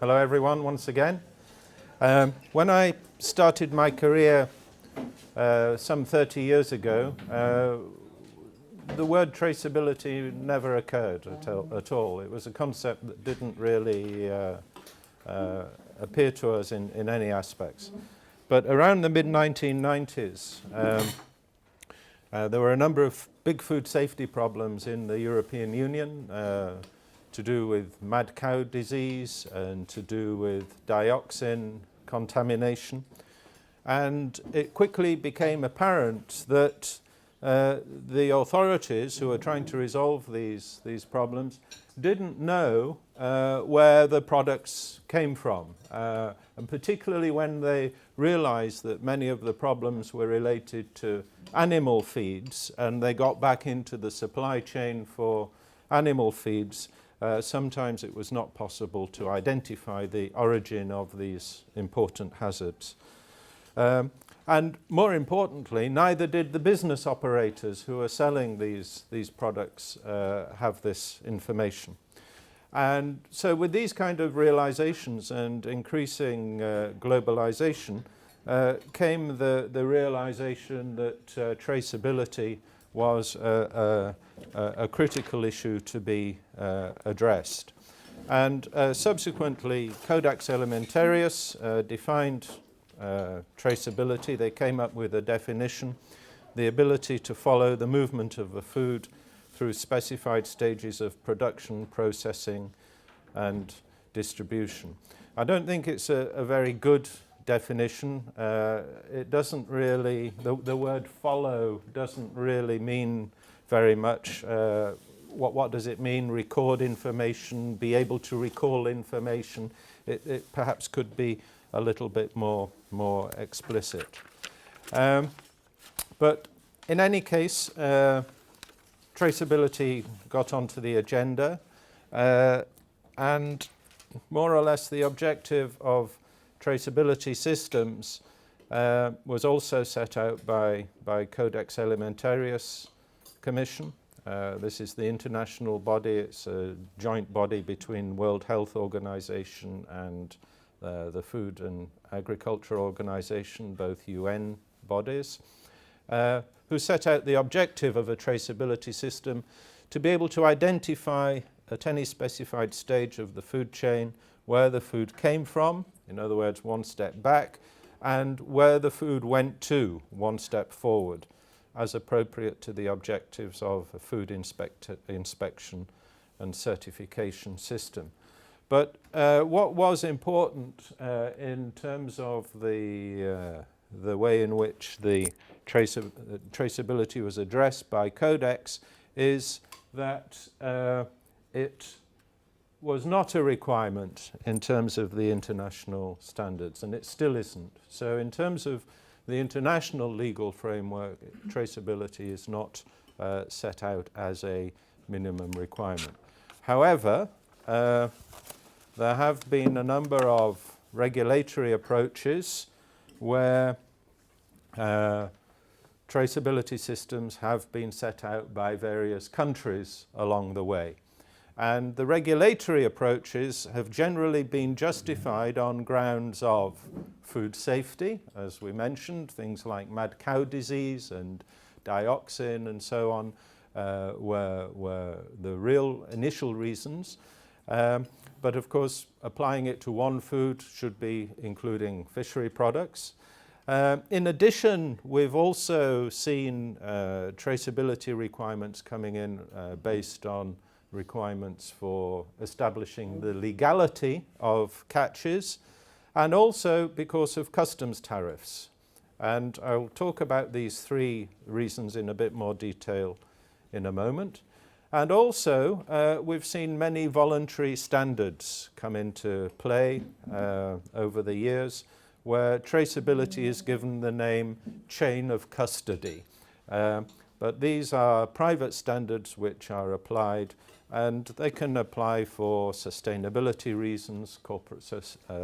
Hello everyone once again. When I started my career some 30 years ago, the word traceability never occurred at all. It was a concept that didn't really appear to us in any aspects. But around the mid-1990s, there were a number of big food safety problems in the European Union to do with mad cow disease and to do with dioxin contamination. And it quickly became apparent that the authorities who were trying to resolve these problems didn't know where the products came from. And particularly when they realized that many of the problems were related to animal feeds and they got back into the supply chain for animal feeds, sometimes it was not possible to identify the origin of these important hazards. And more importantly, neither did the business operators who are selling these products have this information. And so with these kind of realizations and increasing globalization came the realization that traceability was a critical issue to be addressed. And subsequently, Codex Alimentarius defined traceability. They came up with a definition: the ability to follow the movement of a food through specified stages of production, processing, and distribution. I don't think it's a very good definition. It doesn't really, the word follow doesn't really mean very much. What does it mean? Record information, be able to recall information. It perhaps could be a little bit more explicit. But in any case, traceability got onto the agenda, and more or less the objective of traceability systems was also set out by Codex Alimentarius Commission. This is the international body. It's a joint body between World Health Organization and the Food and Agriculture Organization, both UN bodies, who set out the objective of a traceability system to be able to identify at any specified stage of the food chain where the food came from, in other words, one step back, and where the food went to, one step forward, as appropriate to the objectives of a food inspection and certification system. But what was important in terms of the way in which the traceability was addressed by Codex is that it was not a requirement in terms of the international standards, and it still isn't. So in terms of the international legal framework, traceability is not set out as a minimum requirement. However, there have been a number of regulatory approaches where traceability systems have been set out by various countries along the way. And the regulatory approaches have generally been justified on grounds of food safety, as we mentioned. Things like mad cow disease and dioxin and so on were the real initial reasons. But of course, applying it to one food should be including fishery products. In addition, we've also seen traceability requirements coming in based on requirements for establishing the legality of catches, and also because of customs tariffs. And I'll talk about these three reasons in a bit more detail in a moment. And also, we've seen many voluntary standards come into play over the years, where traceability is given the name chain of custody. But these are private standards which are applied, and they can apply for sustainability reasons, corporate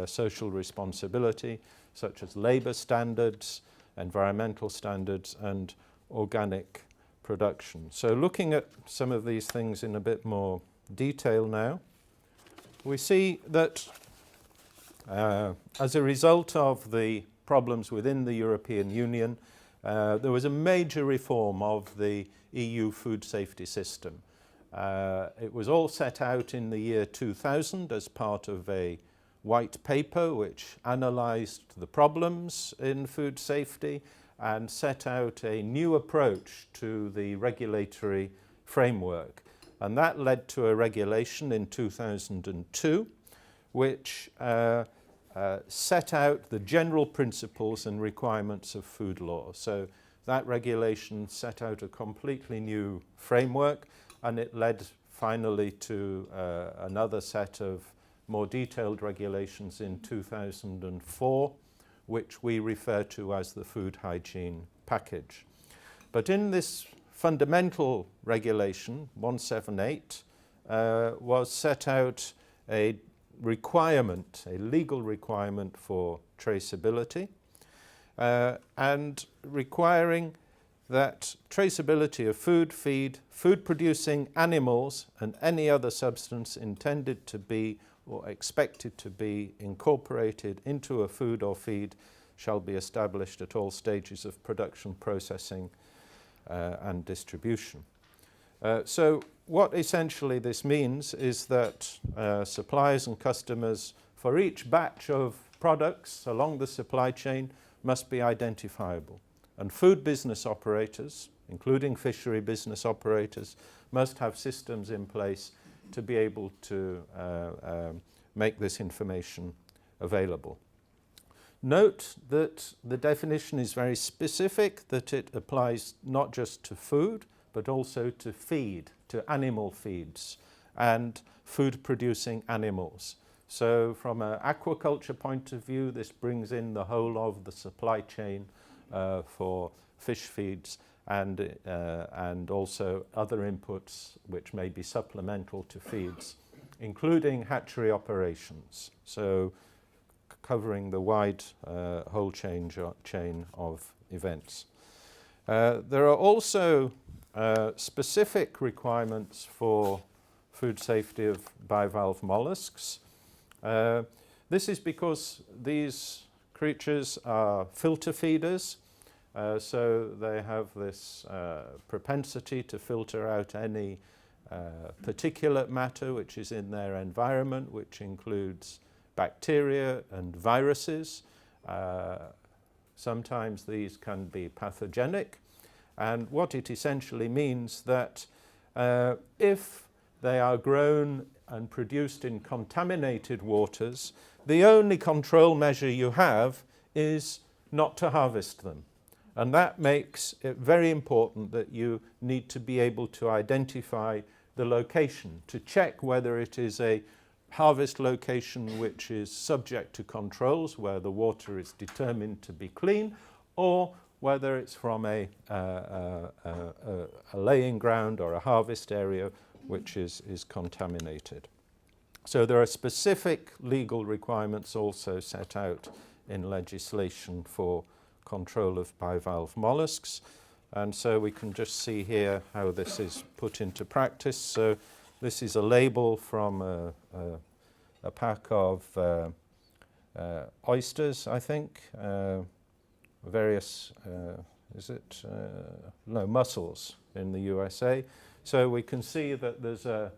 social responsibility, such as labor standards, environmental standards, and organic production. So looking at some of these things in a bit more detail now, we see that As a result of the problems within the European Union, there was a major reform of the EU food safety system. It was all set out in the year 2000 as part of a white paper which analysed the problems in food safety and set out a new approach to the regulatory framework. And that led to a regulation in 2002 which set out the general principles and requirements of food law. So that regulation set out a completely new framework, and it led finally to another set of more detailed regulations in 2004, which we refer to as the food hygiene package. But in this fundamental regulation, 178, was set out a requirement, a legal requirement for traceability, and requiring that traceability of food, feed, food-producing animals and any other substance intended to be or expected to be incorporated into a food or feed shall be established at all stages of production, processing, and distribution. So what essentially this means is that suppliers and customers for each batch of products along the supply chain must be identifiable. And food business operators, including fishery business operators, must have systems in place to be able to make this information available. Note that the definition is very specific, that it applies not just to food, but also to feed, to animal feeds and food-producing animals. So from an aquaculture point of view, this brings in the whole of the supply chain for fish feeds and also other inputs which may be supplemental to feeds, including hatchery operations, so covering the wide whole chain of events. There are also specific requirements for food safety of bivalve mollusks. This is because these creatures are filter feeders, so they have this propensity to filter out any particulate matter which is in their environment, which includes bacteria and viruses. Sometimes these can be pathogenic, and what it essentially means that if they are grown and produced in contaminated waters, the only control measure you have is not to harvest them. And that makes it very important that you need to be able to identify the location, to check whether it is a harvest location which is subject to controls, where the water is determined to be clean, or whether it's from a laying ground or a harvest area which is contaminated. So there are specific legal requirements also set out in legislation for control of bivalve mollusks. And so we can just see here how this is put into practice. So this is a label from a pack of oysters, I think, various, mussels in the USA. So we can see that there's a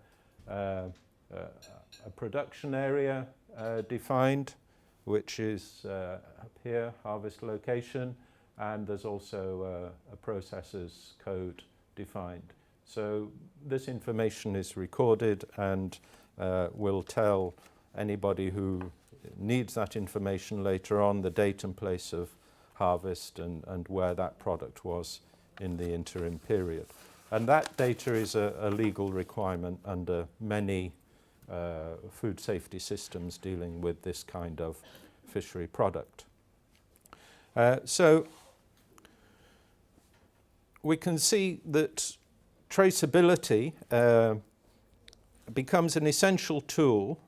production area defined, which is up here, harvest location, and there's also a processor's code defined. So this information is recorded and will tell anybody who needs that information later on the date and place of harvest and where that product was in the interim period. And that data is a legal requirement under many food safety systems dealing with this kind of fishery product. So we can see that traceability becomes an essential tool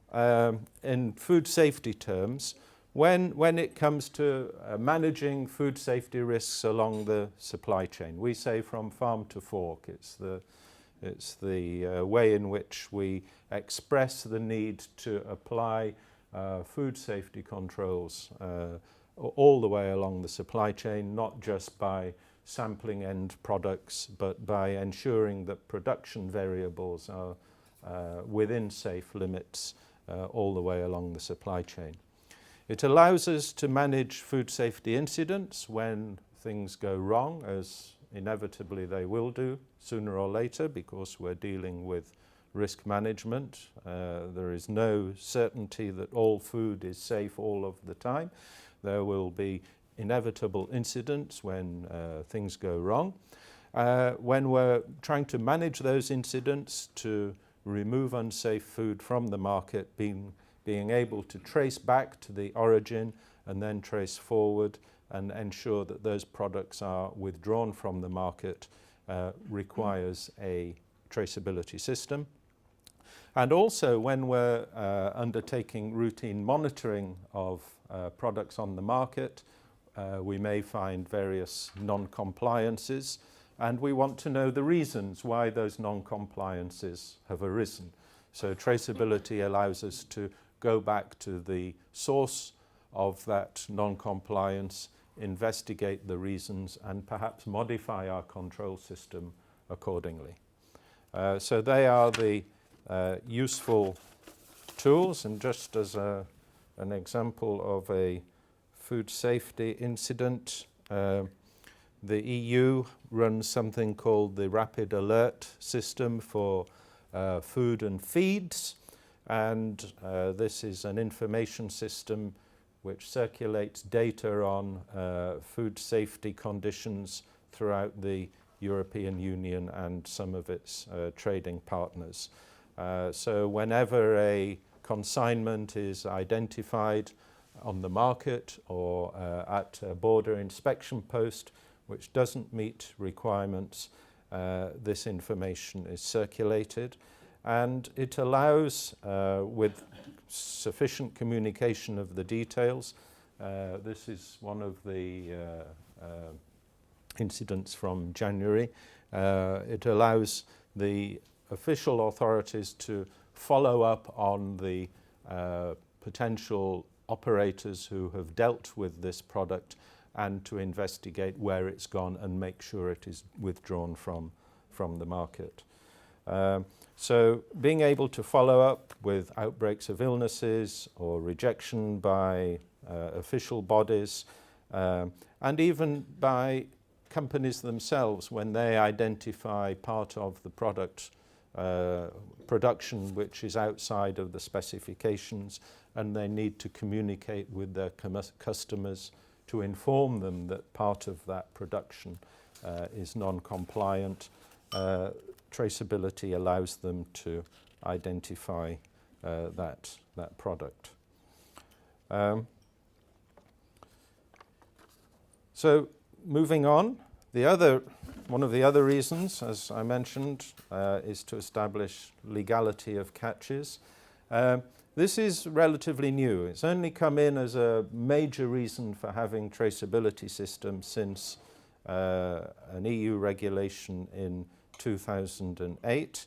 in food safety terms when it comes to managing food safety risks along the supply chain. We say from farm to fork. It's the way in which we express the need to apply food safety controls all the way along the supply chain, not just by sampling end products, but by ensuring that production variables are within safe limits all the way along the supply chain. It allows us to manage food safety incidents when things go wrong, as inevitably they will do sooner or later, because we're dealing with risk management. There is no certainty that all food is safe all of the time. There will be inevitable incidents when things go wrong. When we're trying to manage those incidents to remove unsafe food from the market, being able to trace back to the origin and then trace forward and ensure that those products are withdrawn from the market requires a traceability system. And also, when we're undertaking routine monitoring of products on the market, we may find various non-compliances, and we want to know the reasons why those non-compliances have arisen. So traceability allows us to go back to the source of that non-compliance, investigate the reasons, and perhaps modify our control system accordingly. So they are the useful tools, and just as an example of a food safety incident, the EU runs something called the Rapid Alert System for food and feeds, and this is an information system which circulates data on food safety conditions throughout the European Union and some of its trading partners. So whenever a consignment is identified on the market or at a border inspection post which doesn't meet requirements, this information is circulated, and it allows, with sufficient communication of the details, this is one of the incidents from January, it allows the official authorities to follow up on the potential operators who have dealt with this product and to investigate where it's gone and make sure it is withdrawn from the market. So being able to follow up with outbreaks of illnesses or rejection by official bodies and even by companies themselves when they identify part of the product production which is outside of the specifications, and they need to communicate with their customers to inform them that part of that production is non-compliant. Traceability allows them to identify that product. So moving on, one of the other reasons, as I mentioned, is to establish legality of catches. This is relatively new. It's only come in as a major reason for having traceability systems since an EU regulation in 2008,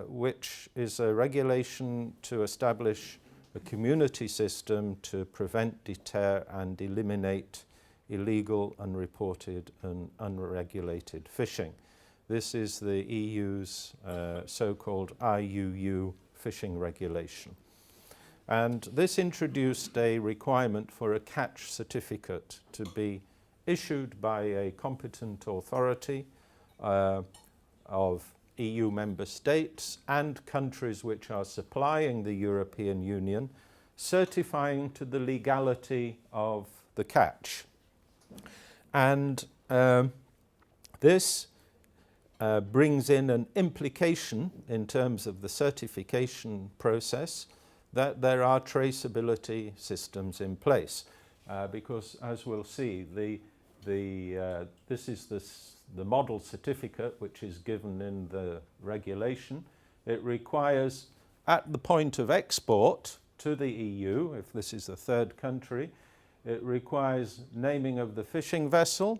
which is a regulation to establish a community system to prevent, deter, and eliminate illegal, unreported, and unregulated fishing. This is the EU's so-called IUU fishing regulation. And this introduced a requirement for a catch certificate to be issued by a competent authority of EU member states and countries which are supplying the European Union, certifying to the legality of the catch. And this brings in an implication in terms of the certification process that there are traceability systems in place. Because as we'll see, this is the model certificate which is given in the regulation. It requires, at the point of export to the EU, if this is a third country, it requires naming of the fishing vessel,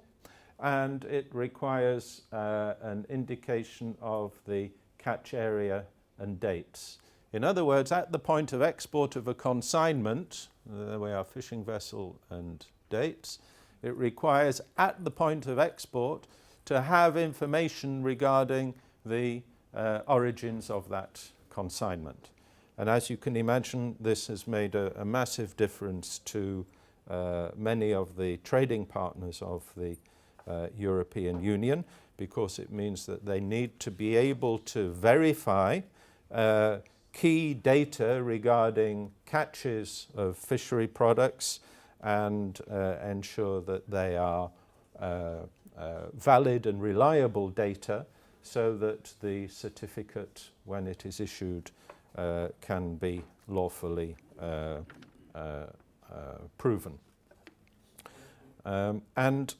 and it requires an indication of the catch area and dates. In other words, at the point of export of a consignment, there we are, fishing vessel and dates, it requires at the point of export to have information regarding the origins of that consignment. And as you can imagine, this has made a massive difference to many of the trading partners of the European Union, because it means that they need to be able to verify key data regarding catches of fishery products and ensure that they are valid and reliable data, so that the certificate, when it is issued, can be lawfully proven. And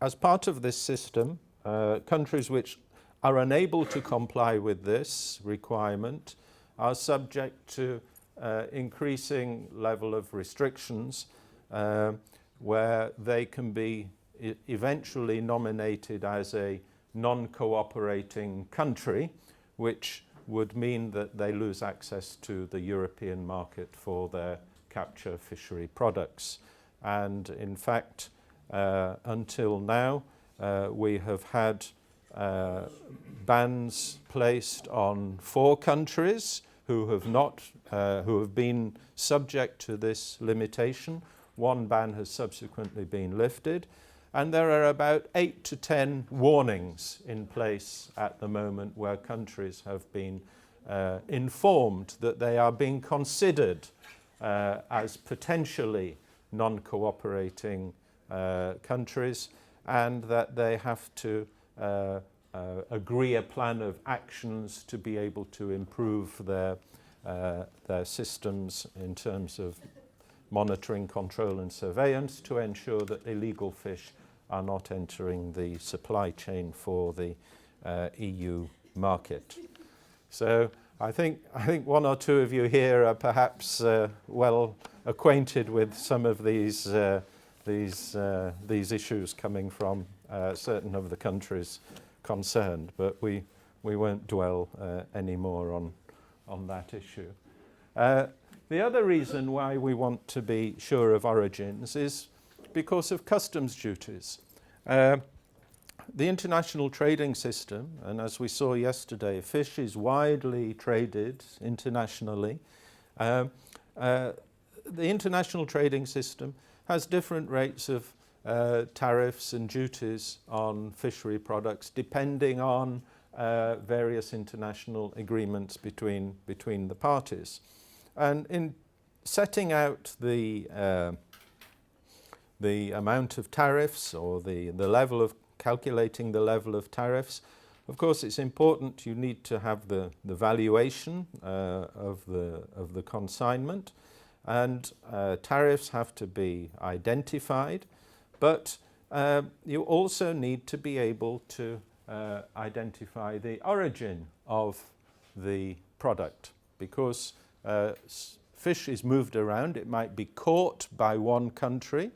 as part of this system, countries which are unable to comply with this requirement are subject to increasing level of restrictions, where they can be eventually nominated as a non-cooperating country, which would mean that they lose access to the European market for their capture fishery products. And in fact, until now, we have had bans placed on 4 countries who have been subject to this limitation. 1 ban has subsequently been lifted, and there are about 8 to 10 warnings in place at the moment where countries have been informed that they are being considered as potentially non-cooperating countries, and that they have to agree a plan of actions to be able to improve their systems in terms of monitoring, control and surveillance to ensure that illegal fish are not entering the supply chain for the EU market. So I think 1 or 2 of you here are perhaps well acquainted with some of these issues coming from certain of the countries concerned, but we won't dwell any more on that issue. The other reason why we want to be sure of origins is because of customs duties. The international trading system, and as we saw yesterday, fish is widely traded internationally. The international trading system has different rates of tariffs and duties on fishery products depending on various international agreements between the parties. And in setting out the amount of tariffs, or the level of calculating the level of tariffs, of course it's important you need to have the valuation of the consignment, and tariffs have to be identified, but you also need to be able to identify the origin of the product, because fish is moved around. It might be caught by one country,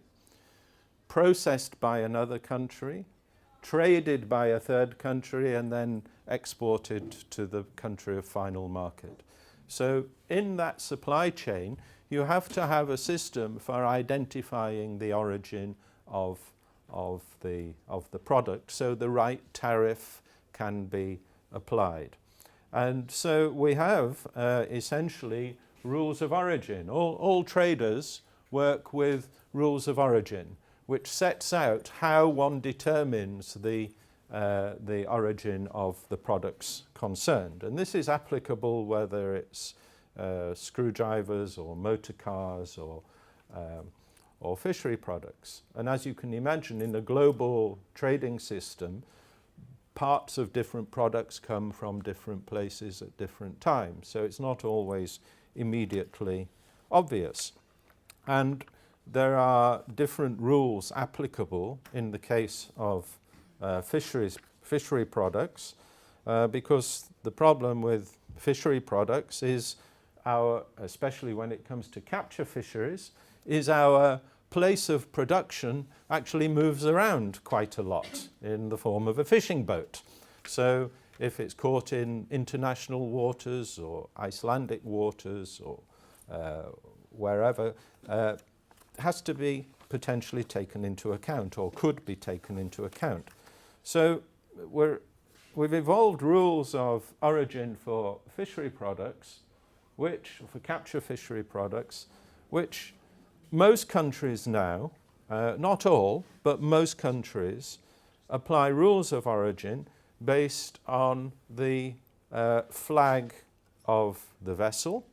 processed by another country, traded by a third country, and then exported to the country of final market. So in that supply chain, you have to have a system for identifying the origin of the product, so the right tariff can be applied. And so we have essentially rules of origin. All traders work with rules of origin, which sets out how one determines the origin of the products concerned. And this is applicable whether it's screwdrivers or motor cars or fishery products. And as you can imagine, in a global trading system, parts of different products come from different places at different times. So it's not always immediately obvious. And there are different rules applicable in the case of fishery products, because the problem with fishery products is especially when it comes to capture fisheries, is our place of production actually moves around quite a lot in the form of a fishing boat. So if it's caught in international waters or Icelandic waters or wherever, has to be potentially taken into account or could be taken into account. So we've evolved rules of origin for fishery products, for capture fishery products, which most countries now, not all, but most countries apply rules of origin based on the flag of the vessel.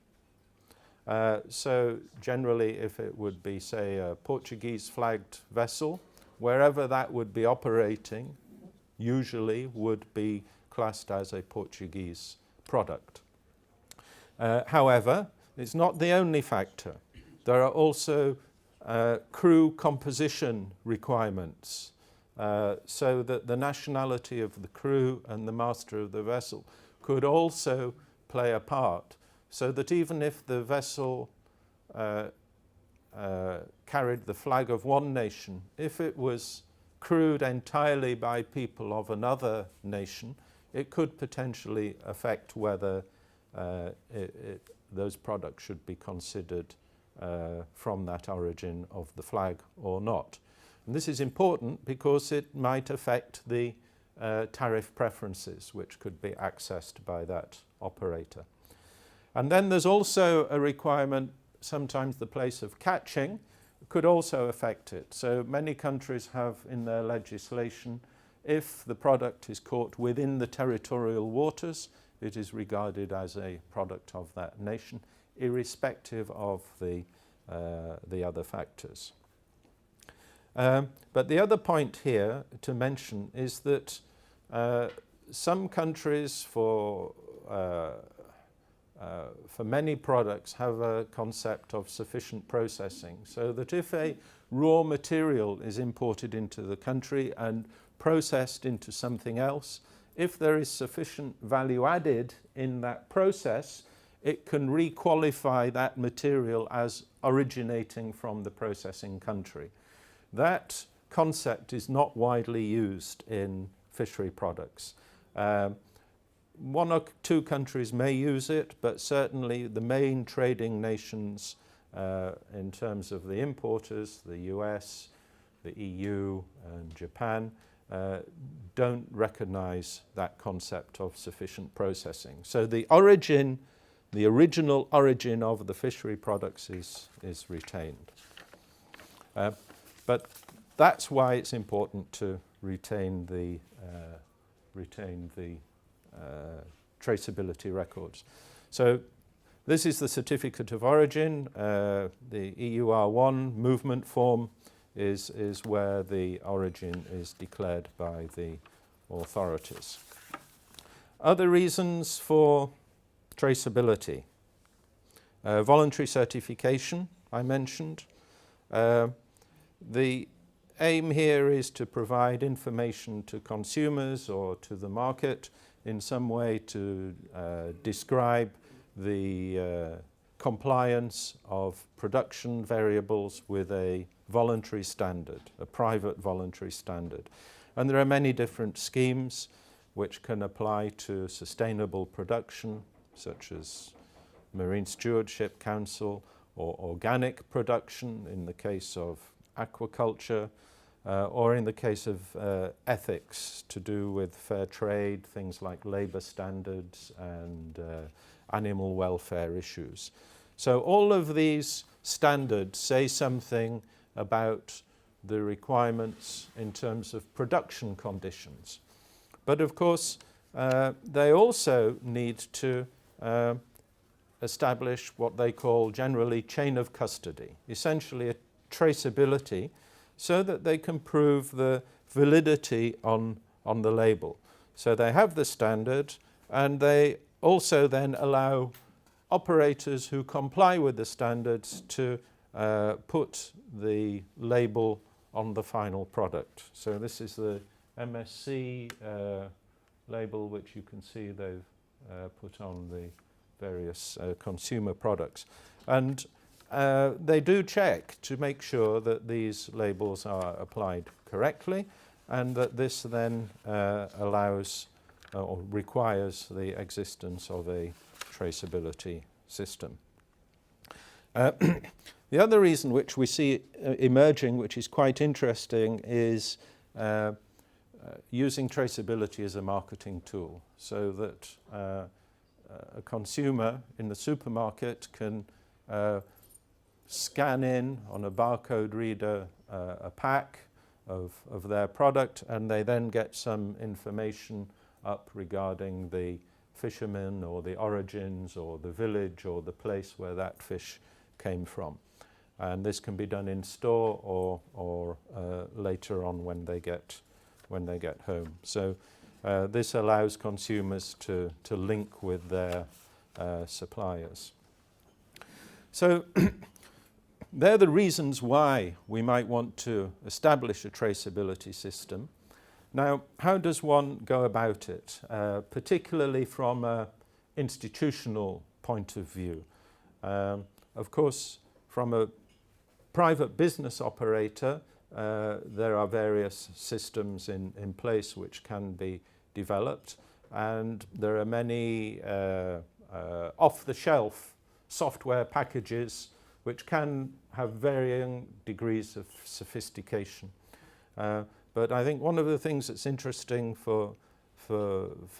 So generally, if it would be, say, a Portuguese flagged vessel, wherever that would be operating, usually would be classed as a Portuguese product. However, it's not the only factor. There are also crew composition requirements, so that the nationality of the crew and the master of the vessel could also play a part, so that even if the vessel carried the flag of one nation, if it was crewed entirely by people of another nation, it could potentially affect whether those products should be considered from that origin of the flag or not. And this is important because it might affect the tariff preferences which could be accessed by that operator. And then there's also a requirement, sometimes the place of catching could also affect it. So many countries have in their legislation, if the product is caught within the territorial waters, it is regarded as a product of that nation, irrespective of the other factors. But the other point here to mention is that some countries for many products have a concept of sufficient processing, so that if a raw material is imported into the country and processed into something else, if there is sufficient value added in that process, it can requalify that material as originating from the processing country. That concept is not widely used in fishery products. One or two countries may use it, but certainly the main trading nations in terms of the importers, the US, the EU and Japan, don't recognize that concept of sufficient processing. So the original origin of the fishery products is retained. But that's why it's important to retain the traceability records. So this is the certificate of origin. The EUR1 movement form is where the origin is declared by the authorities. Other reasons for traceability. Voluntary certification, I mentioned. The aim here is to provide information to consumers or to the market in some way to describe the compliance of production variables with a voluntary standard, a private voluntary standard. And there are many different schemes which can apply to sustainable production, such as Marine Stewardship Council, or organic production in the case of aquaculture, or in the case of ethics to do with fair trade, things like labour standards and animal welfare issues. So all of these standards say something about the requirements in terms of production conditions. But of course, they also need to establish what they call generally chain of custody, essentially a traceability, so that they can prove the validity on the label. So they have the standard, and they also then allow operators who comply with the standards to put the label on the final product. So this is the MSC label, which you can see they've put on the various consumer products. And they do check to make sure that these labels are applied correctly, and that this then allows or requires the existence of a traceability system. The other reason which we see emerging, which is quite interesting, is using traceability as a marketing tool, so that a consumer in the supermarket can scan in on a barcode reader a pack of their product, and they then get some information up regarding the fishermen or the origins or the village or the place where that fish came from. And this can be done in store or later on when they get home. So this allows consumers to link with their suppliers. So they're the reasons why we might want to establish a traceability system. Now, how does one go about it, particularly from an institutional point of view? Of course, from a private business operator, there are various systems in place which can be developed, and there are many off-the-shelf software packages which can have varying degrees of sophistication. But I think one of the things that's interesting for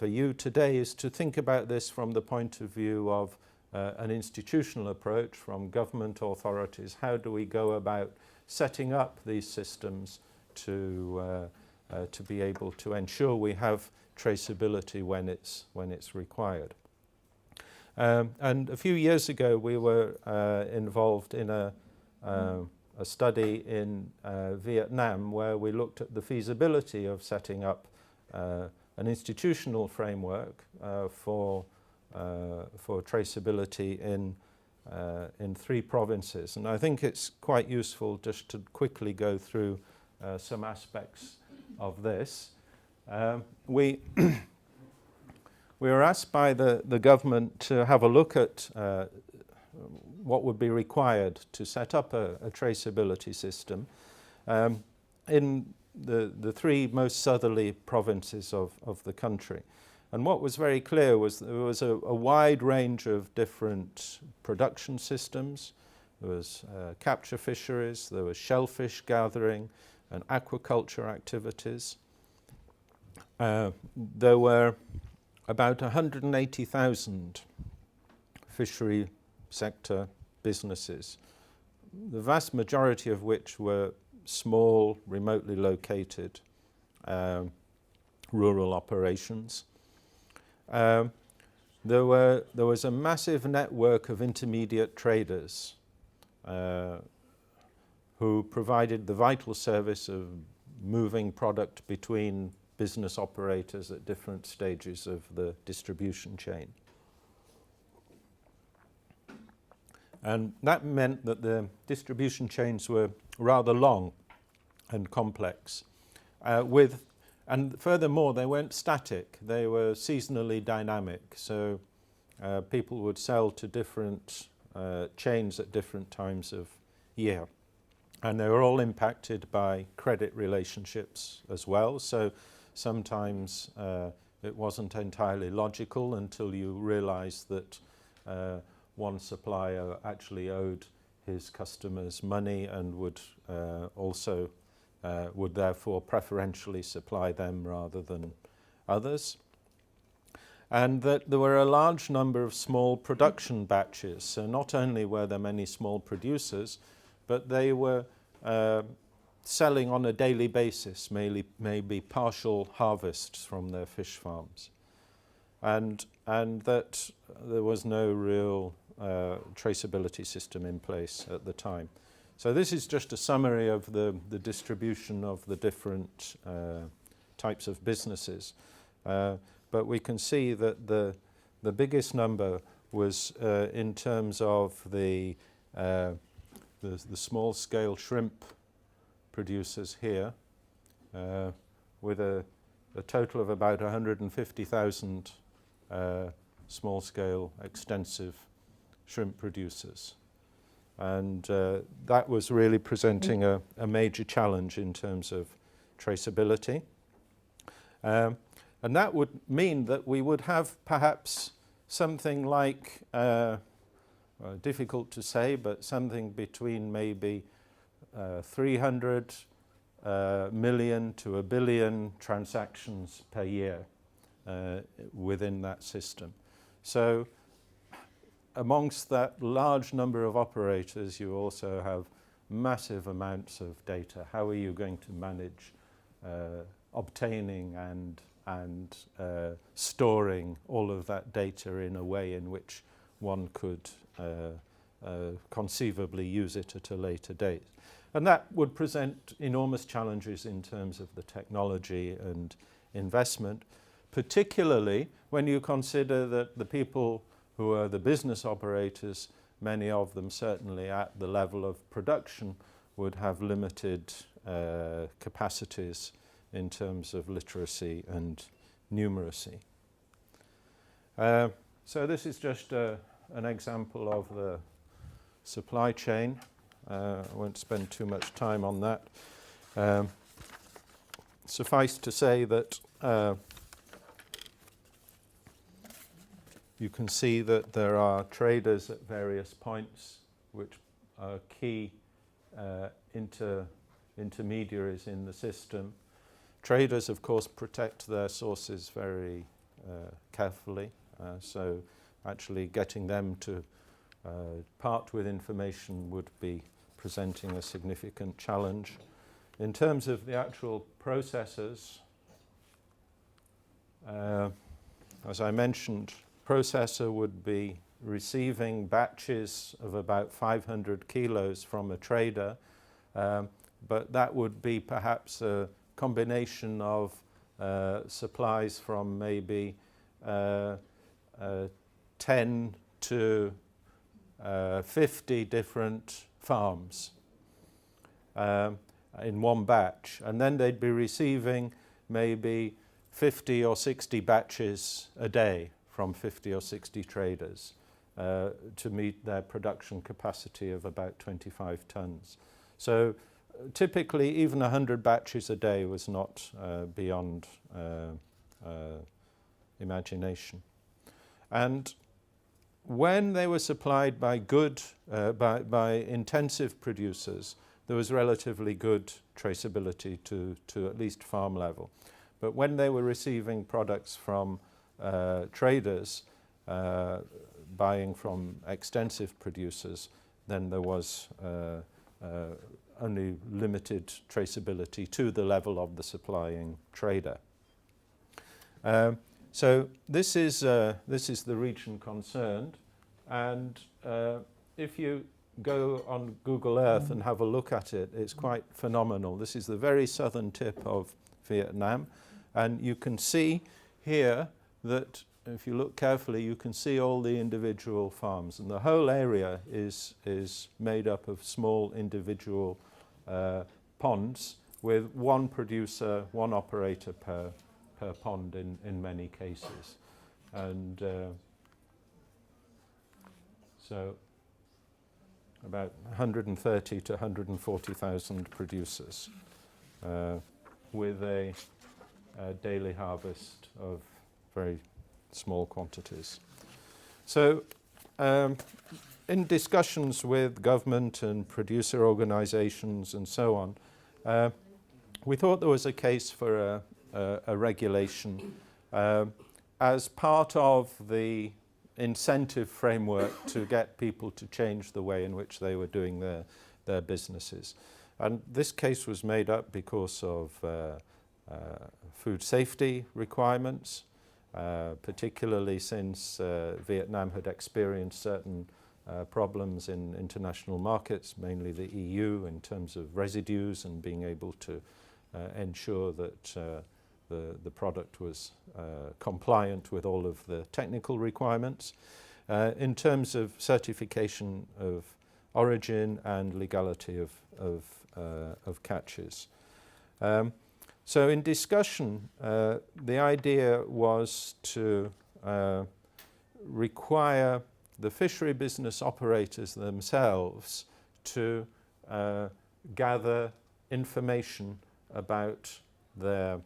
you today is to think about this from the point of view of an institutional approach from government authorities. How do we go about setting up these systems to be able to ensure we have traceability when it's required? And a few years ago, we were involved in a study in Vietnam where we looked at the feasibility of setting up an institutional framework for traceability in 3 provinces. And I think it's quite useful just to quickly go through some aspects of this. We were asked by the government to have a look at what would be required to set up a traceability system in the 3 most southerly provinces of the country. And what was very clear was there was a wide range of different production systems. There was capture fisheries, there was shellfish gathering and aquaculture activities. There were about 180,000 fishery sector businesses, the vast majority of which were small, remotely located rural operations. There was a massive network of intermediate traders who provided the vital service of moving product between business operators at different stages of the distribution chain. And that meant that the distribution chains were rather long and complex. And furthermore, they weren't static. They were seasonally dynamic. So people would sell to different chains at different times of year. And they were all impacted by credit relationships as well. So sometimes it wasn't entirely logical until you realized that one supplier actually owed his customers money and would also would therefore preferentially supply them rather than others. And that there were a large number of small production batches. So not only were there many small producers, but they were selling on a daily basis, maybe partial harvests from their fish farms. And that there was no real traceability system in place at the time. So this is just a summary of the distribution of the different types of businesses. But we can see that the biggest number was in terms of the small-scale shrimp producers here, with a total of about 150,000 small-scale extensive shrimp producers. And that was really presenting a major challenge in terms of traceability. And that would mean that we would have perhaps something like, difficult to say, but something between maybe 300 million to 1 billion transactions per year within that system. So amongst that large number of operators, you also have massive amounts of data. How are you going to manage obtaining and storing all of that data in a way in which one could conceivably use it at a later date? And that would present enormous challenges in terms of the technology and investment, particularly when you consider that the people who are the business operators, many of them certainly at the level of production, would have limited capacities in terms of literacy and numeracy. So this is just an example of the supply chain. I won't spend too much time on that. Suffice to say that you can see that there are traders at various points which are key intermediaries in the system. Traders, of course, protect their sources very carefully, so actually getting them to part with information would be presenting a significant challenge. In terms of the actual processors, as I mentioned, processor would be receiving batches of about 500 kilos from a trader, but that would be perhaps a combination of supplies from maybe 10 to 50 different farms in one batch, and then they'd be receiving maybe 50 or 60 batches a day from 50 or 60 traders to meet their production capacity of about 25 tons. So typically even 100 batches a day was not beyond imagination. And when they were supplied by by intensive producers, there was relatively good traceability to at least farm level. But when they were receiving products from traders, buying from extensive producers, then there was only limited traceability to the level of the supplying trader. So this is the region concerned, and if you go on Google Earth and have a look at it, it's quite phenomenal. This is the very southern tip of Vietnam, and you can see here that if you look carefully, you can see all the individual farms, and the whole area is made up of small individual ponds with one producer, one operator per pond in many cases. And so about 130 to 140,000 producers with a daily harvest of very small quantities. So in discussions with government and producer organizations and so on, we thought there was a case for a regulation as part of the incentive framework to get people to change the way in which they were doing their businesses. And this case was made up because of food safety requirements, particularly since Vietnam had experienced certain problems in international markets, mainly the EU, in terms of residues and being able to ensure that the product was compliant with all of the technical requirements. In terms of certification of origin and legality of catches. So in discussion, the idea was to require the fishery business operators themselves to gather information about their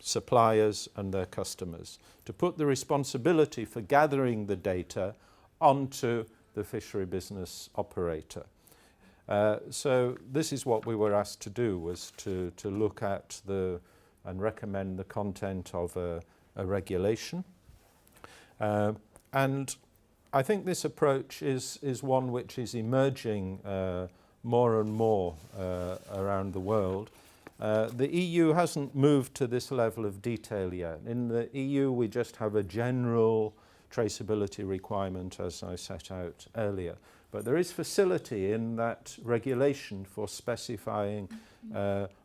suppliers and their customers, to put the responsibility for gathering the data onto the fishery business operator. So this is what we were asked to do, was to look at and recommend the content of a regulation. And I think this approach is one which is emerging more and more around the world. The EU hasn't moved to this level of detail yet. In the EU, we just have a general traceability requirement, as I set out earlier. But there is facility in that regulation for specifying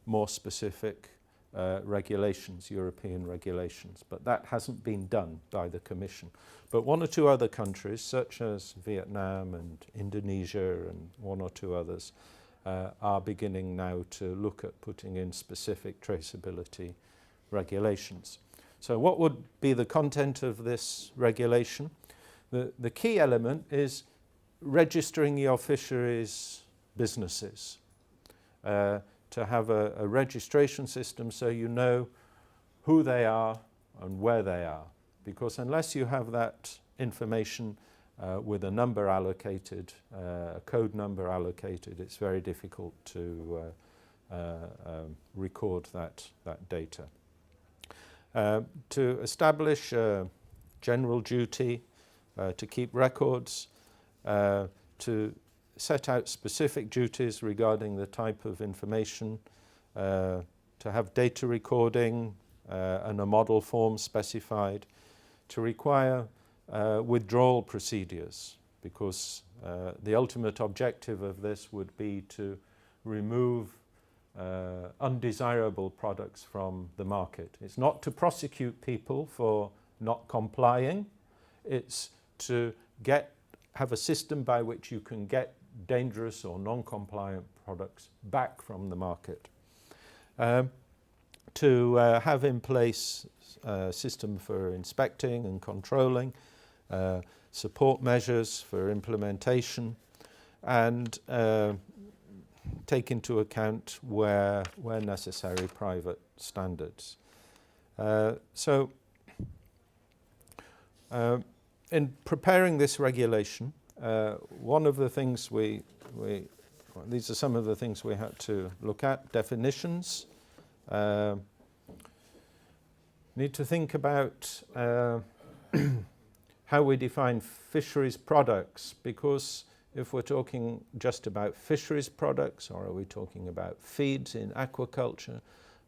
more specific regulations, European regulations. But that hasn't been done by the Commission. But one or two other countries, such as Vietnam and Indonesia and one or two others, are beginning now to look at putting in specific traceability regulations. So what would be the content of this regulation? The key element is registering your fisheries businesses, to have a registration system so you know who they are and where they are. Because unless you have that information with a number allocated, a code number allocated, it's very difficult to record that data. To establish a general duty to keep records, to set out specific duties regarding the type of information, to have data recording and a model form specified, to require withdrawal procedures, because the ultimate objective of this would be to remove undesirable products from the market. It's not to prosecute people for not complying, it's to have a system by which you can get dangerous or non-compliant products back from the market. To have in place a system for inspecting and controlling, support measures for implementation, and take into account where necessary private standards. In preparing this regulation, one of the things these are some of the things we had to look at. Definitions. Need to think about how we define fisheries products, because if we're talking just about fisheries products, or are we talking about feeds in aquaculture?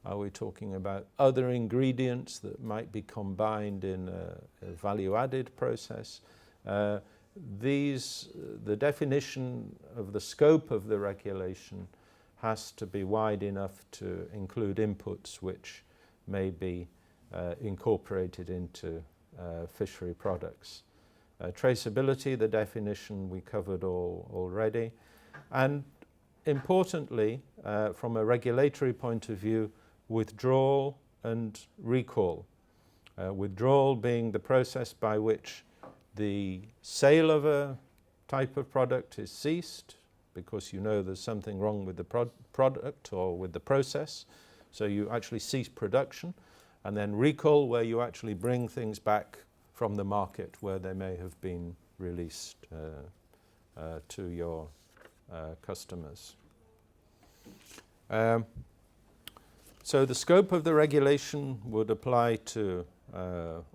Are we talking about other ingredients that might be combined in a value-added process? The definition of the scope of the regulation has to be wide enough to include inputs which may be incorporated into fishery products. Traceability, the definition we covered already. And importantly, from a regulatory point of view, withdrawal and recall. Withdrawal being the process by which the sale of a type of product is ceased because you know there's something wrong with the product or with the process, so you actually cease production. And then recall, where you actually bring things back from the market where they may have been released to your customers. So the scope of the regulation would apply to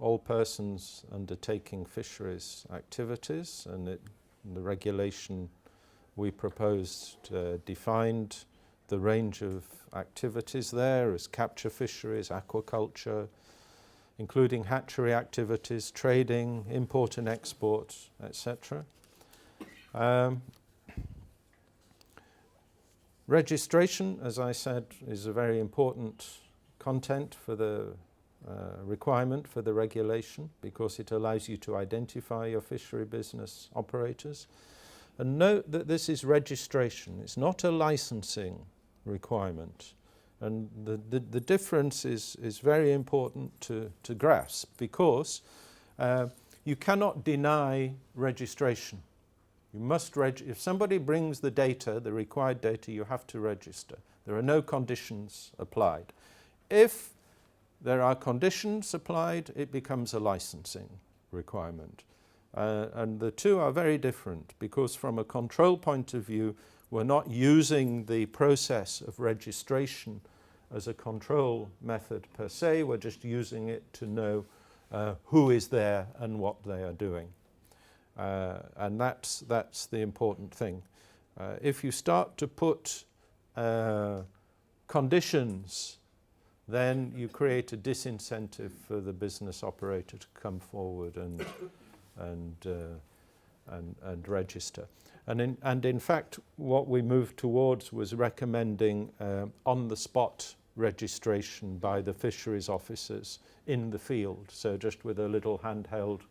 all persons undertaking fisheries activities, and the regulation we proposed defined the range of activities there as capture fisheries, aquaculture, including hatchery activities, trading, import and export, etc. Registration, as I said, is a very important content for the requirement for the regulation, because it allows you to identify your fishery business operators. And note that this is registration, it's not a licensing requirement. And the difference is very important to grasp, because you cannot deny registration. You must if somebody brings the data, the required data, you have to register. There are no conditions applied. If there are conditions applied, it becomes a licensing requirement. And the two are very different, because from a control point of view, we're not using the process of registration as a control method per se, we're just using it to know who is there and what they are doing. And that's the important thing. If you start to put conditions, then you create a disincentive for the business operator to come forward and register. And in fact, what we moved towards was recommending on-the-spot registration by the fisheries officers in the field. So just with a little handheld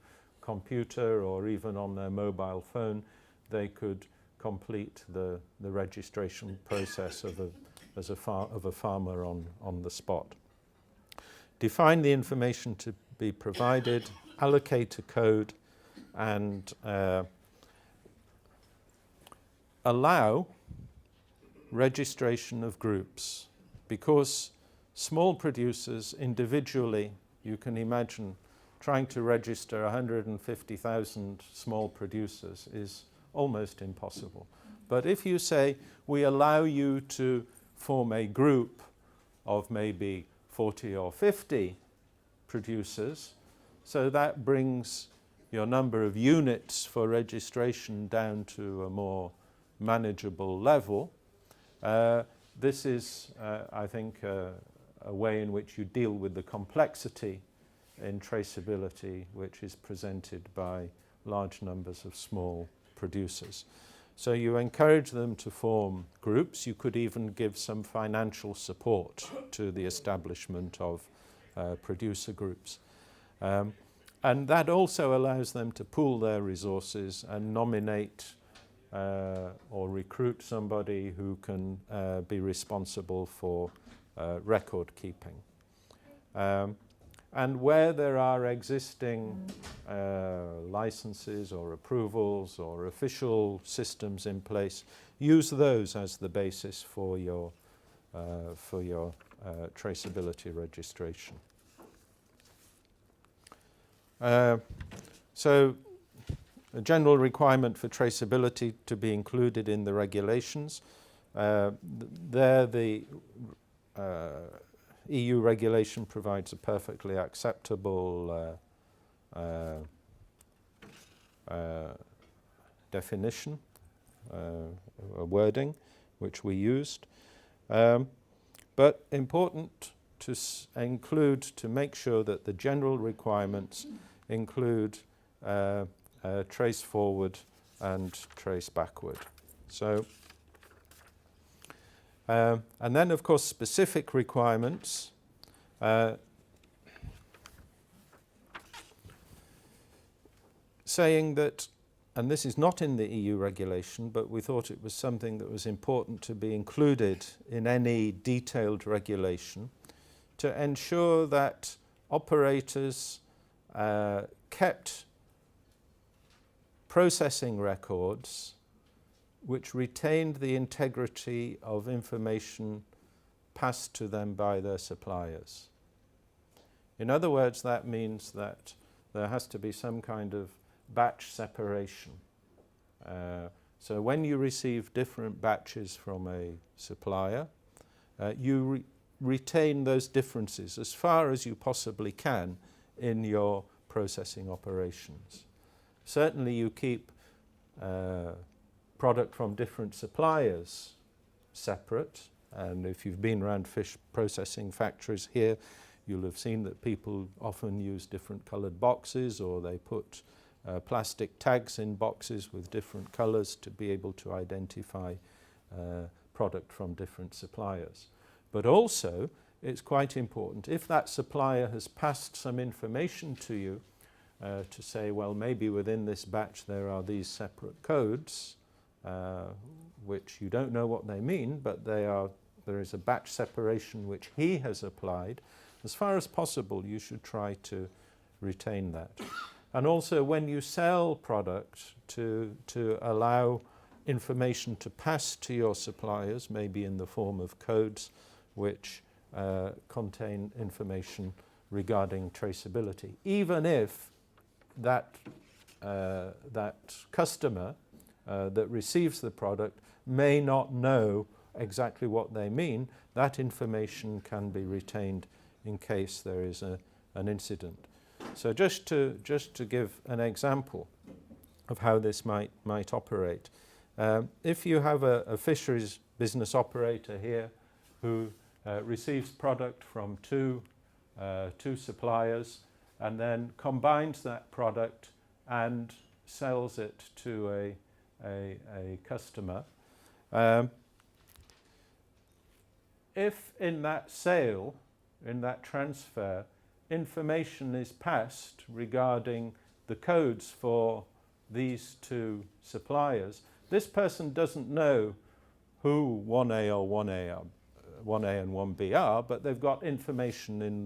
computer or even on their mobile phone, they could complete the registration process of a farmer on the spot. Define the information to be provided, allocate a code, and allow registration of groups, because small producers individually, you can imagine trying to register 150,000 small producers is almost impossible. But if you say, we allow you to form a group of maybe 40 or 50 producers, so that brings your number of units for registration down to a more manageable level. This is, I think, a way in which you deal with the complexity in traceability, which is presented by large numbers of small producers. So you encourage them to form groups. You could even give some financial support to the establishment of producer groups. And that also allows them to pool their resources and nominate or recruit somebody who can be responsible for record keeping. And where there are existing licenses or approvals or official systems in place, use those as the basis for your traceability registration. So a general requirement for traceability to be included in the regulations. There the EU regulation provides a perfectly acceptable definition, a wording, which we used. But important to include, to make sure that the general requirements include trace forward and trace backward. So, and then of course specific requirements. Saying that, and this is not in the EU regulation, but we thought it was something that was important to be included in any detailed regulation, to ensure that operators kept processing records which retained the integrity of information passed to them by their suppliers. In other words, that means that there has to be some kind of batch separation. So when you receive different batches from a supplier, you retain those differences as far as you possibly can in your processing operations. Certainly you keep product from different suppliers separate, and if you've been around fish processing factories here, you'll have seen that people often use different coloured boxes, or they put plastic tags in boxes with different colours to be able to identify product from different suppliers. But also, it's quite important, if that supplier has passed some information to you to say, well, maybe within this batch there are these separate codes, which you don't know what they mean, but there is a batch separation which he has applied. As far as possible, you should try to retain that. And also when you sell product, to allow information to pass to your suppliers, maybe in the form of codes, which contain information regarding traceability, even if that customer that receives the product may not know exactly what they mean. That information can be retained in case there is an incident. So just to give an example of how this might operate, if you have a fisheries business operator here who receives product from two suppliers and then combines that product and sells it to a customer, if in that sale, in that transfer, information is passed regarding the codes for these two suppliers, this person doesn't know who 1A or 1A and 1B are, but they've got information in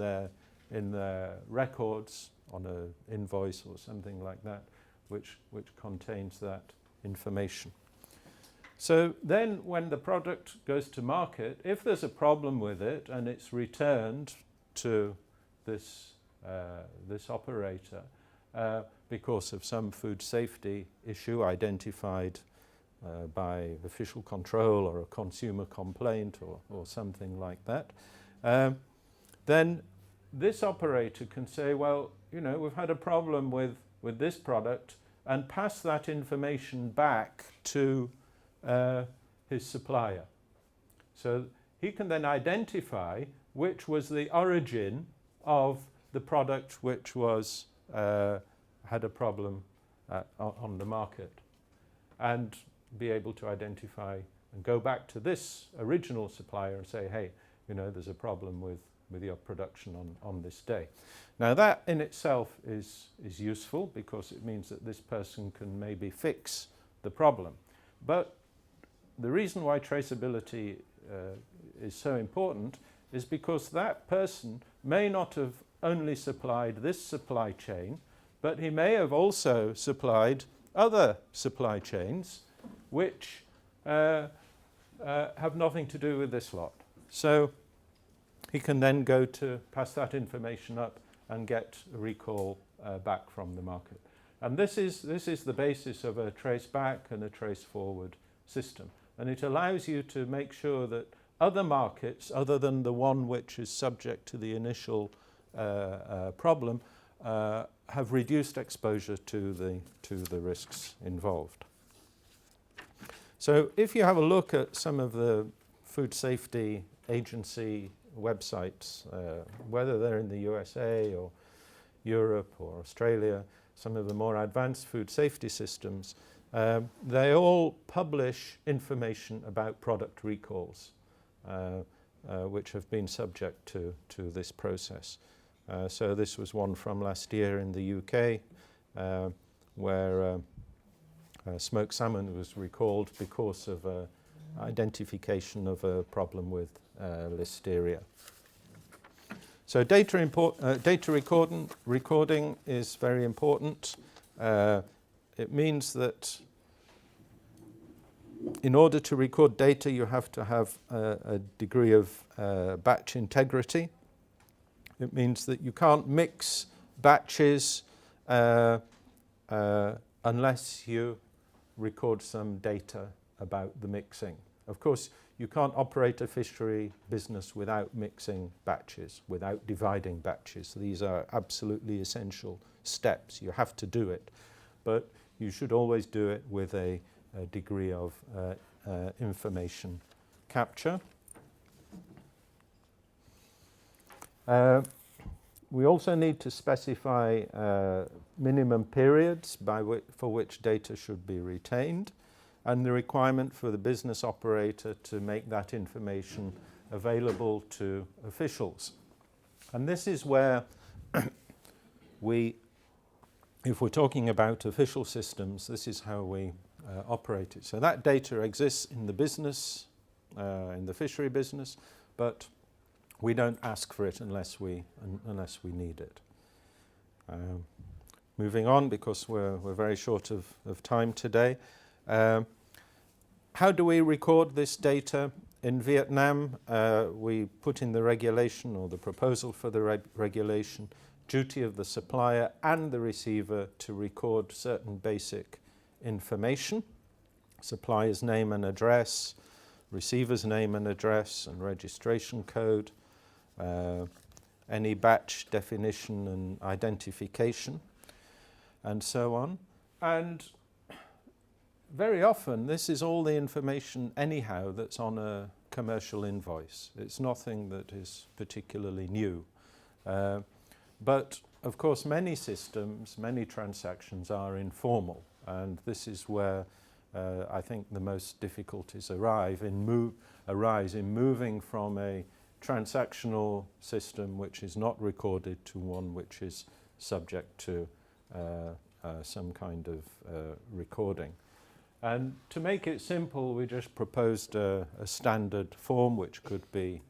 their records on an invoice or something like that, which contains that information. So then when the product goes to market, if there's a problem with it and it's returned to this operator because of some food safety issue identified by official control or a consumer complaint or something like that, then this operator can say, well, you know, we've had a problem with this product, and pass that information back to his supplier. So he can then identify which was the origin of the product which was had a problem on the market, and be able to identify and go back to this original supplier and say, hey, you know, there's a problem with your production on this day. Now that in itself is useful, because it means that this person can maybe fix the problem. But the reason why traceability is so important is because that person may not have only supplied this supply chain, but he may have also supplied other supply chains which have nothing to do with this lot. So he can then go to pass that information up and get a recall back from the market. And this is the basis of a trace back and a trace forward system. And it allows you to make sure that other markets, other than the one which is subject to the initial problem, have reduced exposure to the risks involved. So if you have a look at some of the food safety agency websites, whether they're in the USA or Europe or Australia, some of the more advanced food safety systems, they all publish information about product recalls, which have been subject to this process. So this was one from last year in the UK, where smoked salmon was recalled because of identification of a problem with listeria. So data recording is very important. It means that in order to record data, you have to have a degree of batch integrity. It means that you can't mix batches unless you record some data about the mixing. Of course, you can't operate a fishery business without mixing batches, without dividing batches. These are absolutely essential steps. You have to do it. But you should always do it with a degree of information capture. We also need to specify minimum periods for which data should be retained, and the requirement for the business operator to make that information available to officials. And this is where if we're talking about official systems, this is how we operate it. So that data exists in the business, in the fishery business, but we don't ask for it unless we need it. Moving on, because we're very short of time today. How do we record this data? In Vietnam, we put in the regulation, or the proposal for the regulation, duty of the supplier and the receiver to record certain basic information: supplier's name and address, receiver's name and address and registration code, any batch definition and identification, and so on. And very often this is all the information anyhow that's on a commercial invoice. It's nothing that is particularly new. But of course many systems, many transactions are informal, and this is where I think the most difficulties arise in moving from a transactional system which is not recorded to one which is subject to some kind of recording. And to make it simple, we just proposed a standard form which could be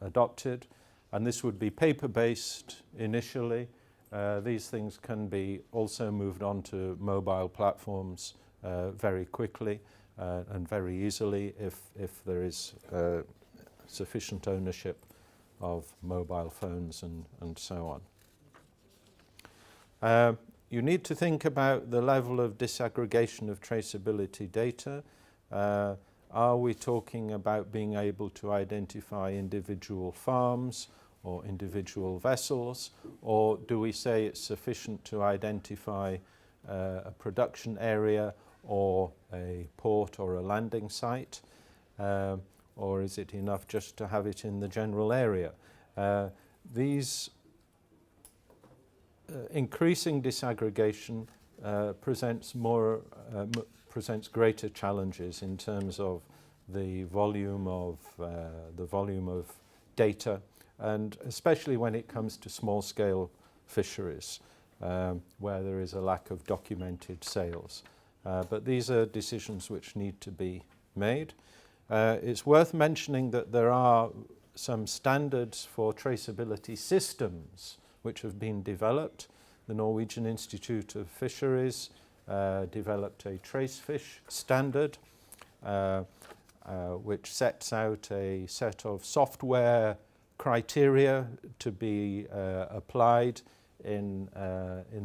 adopted, and this would be paper-based initially. These things can be also moved on to mobile platforms very quickly and very easily if there is sufficient ownership of mobile phones and so on. You need to think about the level of disaggregation of traceability data. Are we talking about being able to identify individual farms or individual vessels, or do we say it's sufficient to identify a production area or a port or a landing site, or is it enough just to have it in the general area? These increasing disaggregation presents greater challenges in terms of the volume of data, and especially when it comes to small-scale fisheries, where there is a lack of documented sales. But these are decisions which need to be made. It's worth mentioning that there are some standards for traceability systems which have been developed. The Norwegian Institute of Fisheries developed a tracefish standard, which sets out a set of software criteria to be applied in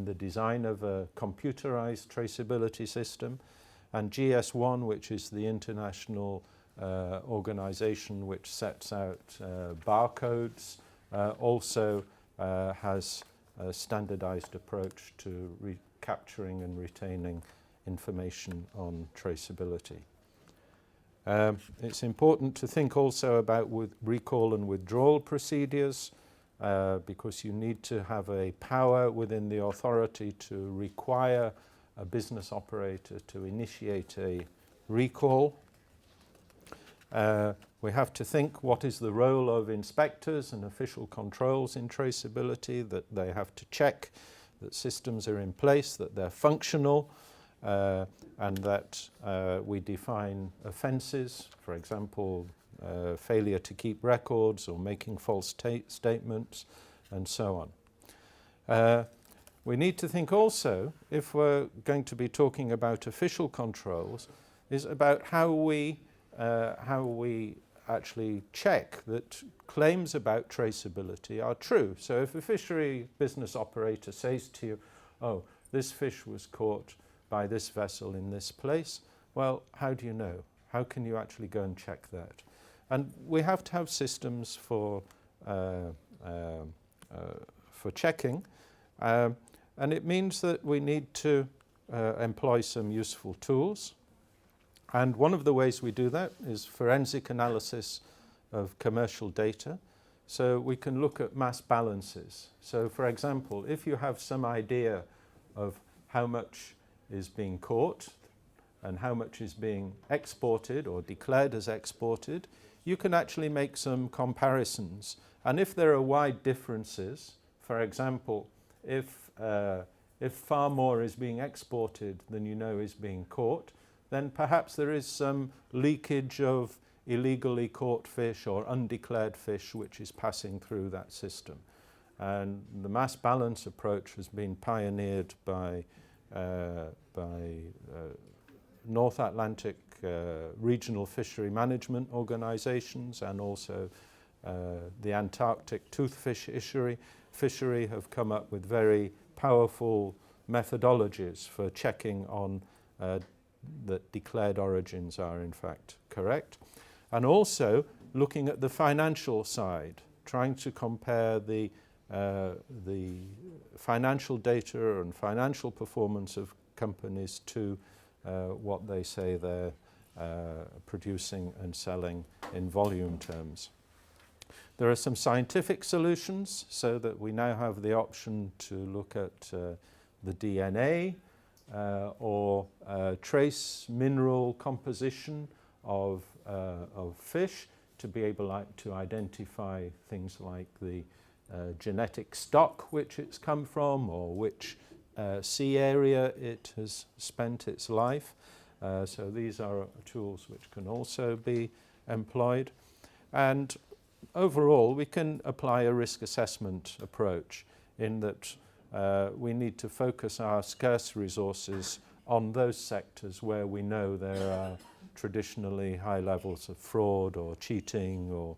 the design of a computerized traceability system. And GS1, which is the international organization which sets out barcodes, also has a standardized approach to capturing and retaining information on traceability. It's important to think also about recall and withdrawal procedures, because you need to have a power within the authority to require a business operator to initiate a recall. We have to think what is the role of inspectors and official controls in traceability, that they have to check that systems are in place, that they're functional, and that we define offences, for example, failure to keep records or making false statements, and so on. We need to think also, if we're going to be talking about official controls, is about how we actually check that claims about traceability are true. So if a fishery business operator says to you, oh, this fish was caught by this vessel in this place, well, how do you know? How can you actually go and check that? And we have to have systems for checking, and it means that we need to employ some useful tools. And one of the ways we do that is forensic analysis of commercial data. So we can look at mass balances. So for example, if you have some idea of how much is being caught and how much is being exported or declared as exported, you can actually make some comparisons. And if there are wide differences, for example, if far more is being exported than you know is being caught, then perhaps there is some leakage of illegally caught fish or undeclared fish which is passing through that system. And the mass balance approach has been pioneered by North Atlantic regional fishery management organizations and also the Antarctic toothfish fishery have come up with very powerful methodologies for checking on that declared origins are in fact correct. And also looking at the financial side, trying to compare the financial data and financial performance of companies to what they say they're producing and selling in volume terms. There are some scientific solutions so that we now have the option to look at the DNA or trace mineral composition of fish to be able to identify things like the genetic stock which it's come from or which sea area it has spent its life. So these are tools which can also be employed. And overall, we can apply a risk assessment approach in that we need to focus our scarce resources on those sectors where we know there are traditionally high levels of fraud or cheating or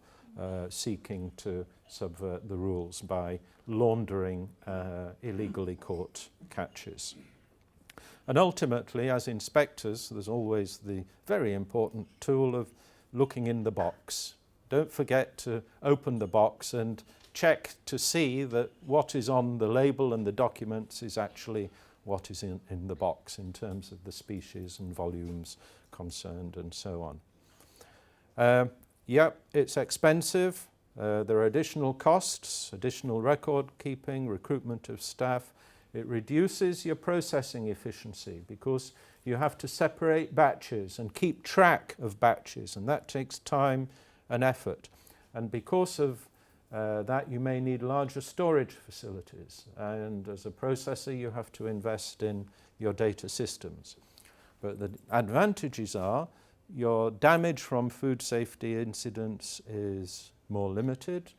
seeking to subvert the rules by laundering illegally caught catches. And ultimately, as inspectors, there's always the very important tool of looking in the box. Don't forget to open the box and check to see that what is on the label and the documents is actually what is in the box in terms of the species and volumes concerned and so on. Yep, it's expensive. There are additional costs, additional record keeping, recruitment of staff. It reduces your processing efficiency because you have to separate batches and keep track of batches, and that takes time and effort. And because of that, you may need larger storage facilities, and as a processor you have to invest in your data systems. But the advantages are your damage from food safety incidents is more limited.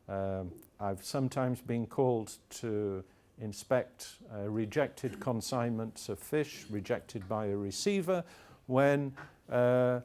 I've sometimes been called to inspect rejected consignments of fish rejected by a receiver when there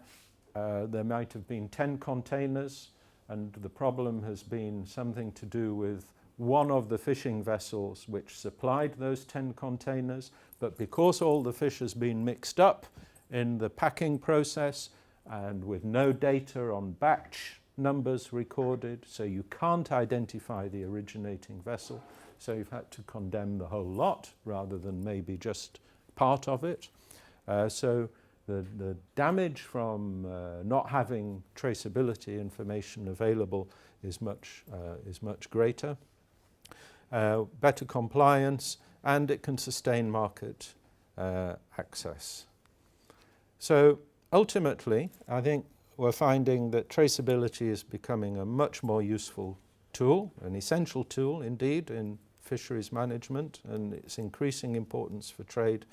might have been 10 containers and the problem has been something to do with one of the fishing vessels which supplied those 10 containers, but because all the fish has been mixed up in the packing process and with no data on batch numbers recorded, so you can't identify the originating vessel, so you've had to condemn the whole lot rather than maybe just part of it. So the damage from not having traceability information available is much greater. Better compliance, and it can sustain market access. So ultimately, I think we're finding that traceability is becoming a much more useful tool, an essential tool indeed in fisheries management, and its increasing importance for trade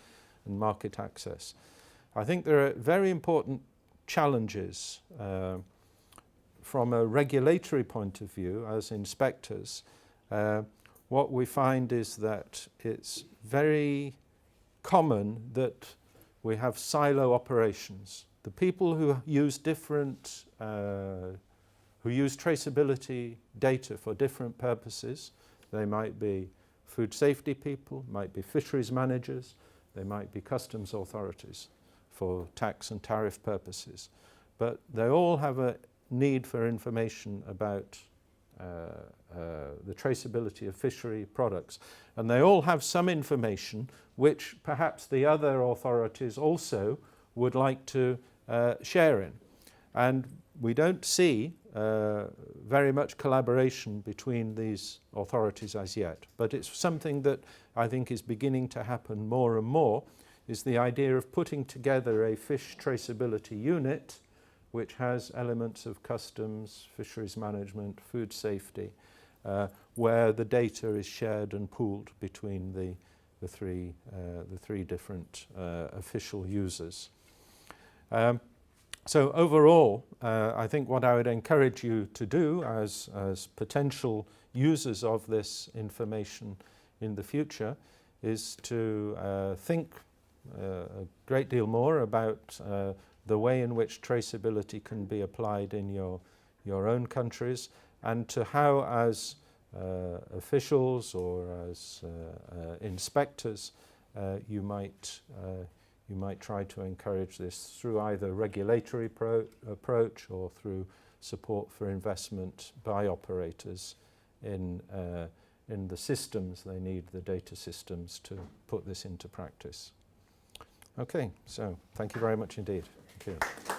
and market access. I think there are very important challenges from a regulatory point of view as inspectors. What we find is that it's very common that we have silo operations. The people who use traceability data for different purposes, they might be food safety people, might be fisheries managers, they might be customs authorities for tax and tariff purposes. But they all have a need for information about the traceability of fishery products. And they all have some information which perhaps the other authorities also would like to share in. And we don't see very much collaboration between these authorities as yet. But it's something that I think is beginning to happen more and more, is the idea of putting together a fish traceability unit which has elements of customs, fisheries management, food safety, where the data is shared and pooled between the three different official users. So overall, I think what I would encourage you to do as potential users of this information in the future is to think a great deal more about the way in which traceability can be applied in your own countries, and to how, as officials or as inspectors, you might try to encourage this through either regulatory approach or through support for investment by operators in the systems they need, the data systems, to put this into practice. Okay, so thank you very much indeed. Thank you.